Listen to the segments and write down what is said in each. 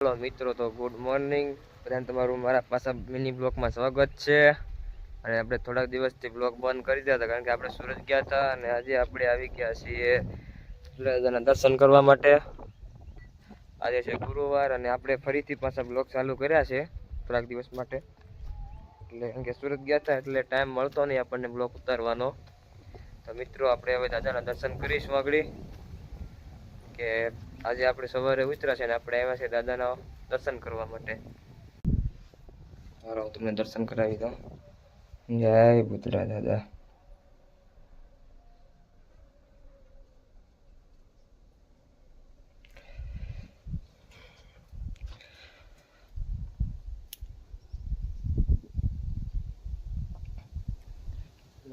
Hello मित्रों, तो good morning बधाने તમારું મારા પાછા મિની બ્લોગમાં સ્વાગત છે। અને આપણે થોડાક દિવસથી બ્લોગ બંધ કરી દીધા હતા કારણ કે આપણે સુરત ગયા હતા અને આજે આપણે આવી ગયા છીએ સૂર્યદાદાના દર્શન કરવા માટે। આજે છે ગુરુવાર અને આપણે ફરીથી પાછા બ્લોગ ચાલુ કર્યા છે થોડાક દિવસ માટે, એટલે કારણ કે સુરત ગયા હતા એટલે ટાઈમ મળતો નહીં આપણને બ્લોગ ઉતારવાનો। તો મિત્રો આપણે હવે દાદાના દર્શન કરીશું આગળ કે આજે આપણે સવારે ઉતર્યા છે ને આપણે આવ્યા છે દાદાના દર્શન કરવા માટે। હાલો હું તમને દર્શન કરાવી દઉં। જય ભૂતરા દાદા।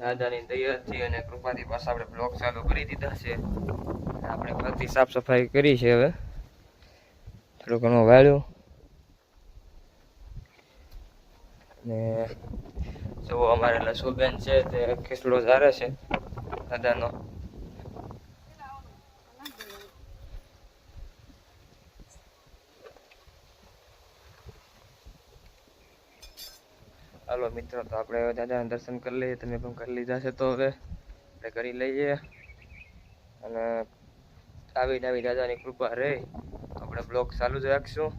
દાદાની દયાથી અને કૃપાથી પાછા આપણે બ્લોગ ચાલુ કરી દીધા છે। આપણે ઘરથી સાફ સફાઈ કરી છે, હવે થોડું ઘણું વાળ્યું ને જો અમારે લસુબેન છે તે ખીસડો ઝારે છે દાદાનો। હાલો મિત્રો, તો આપણે હવે દાદાના દર્શન કરી લઈએ, તમે પણ કરી લીધા છે તો હવે આપણે કરી લઈએ। અને આવી દાદાની કૃપા રહે તો આપણે બ્લોગ ચાલુ જ રાખશું।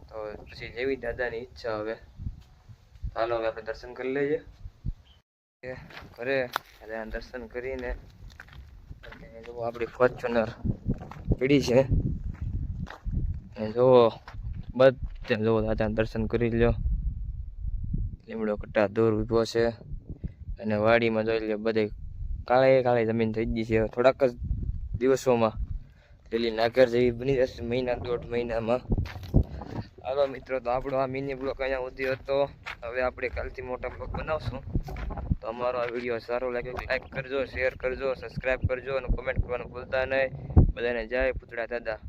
તો પછી જેવી દાદાની ઈચ્છા હવે ચાલો હવે આપણે દર્શન કરી લઈએ। ઘરે દાદાના દર્શન કરીને જો આપણી ફોર્ચ્યુનર પડી છે જો બધે જો દાદાના દર્શન કરી લ્યો। લીમડો કટ્ટા દૂર ઊભો છે અને વાડીમાં જોઈ લે બધે કાળી જમીન થઈ ગઈ છે। થોડાક જ દિવસોમાં પેલી નાગર જેવી બની જશે, મહિના દોઢ મહિનામાં। હાલો મિત્રો, તો આપણો આ મિની બ્લોગ અહીંયા સુધી હતો। હવે આપણે કાલથી મોટા બ્લોગ બનાવશું। તો અમારો આ વિડીયો સારો લાગે તો લાઈક કરજો, શેર કરજો, સબસ્ક્રાઈબ કરજો અને કોમેન્ટ કરવાનું ભૂલતા નહીં। બધાને જય ભૂતળા દાદા।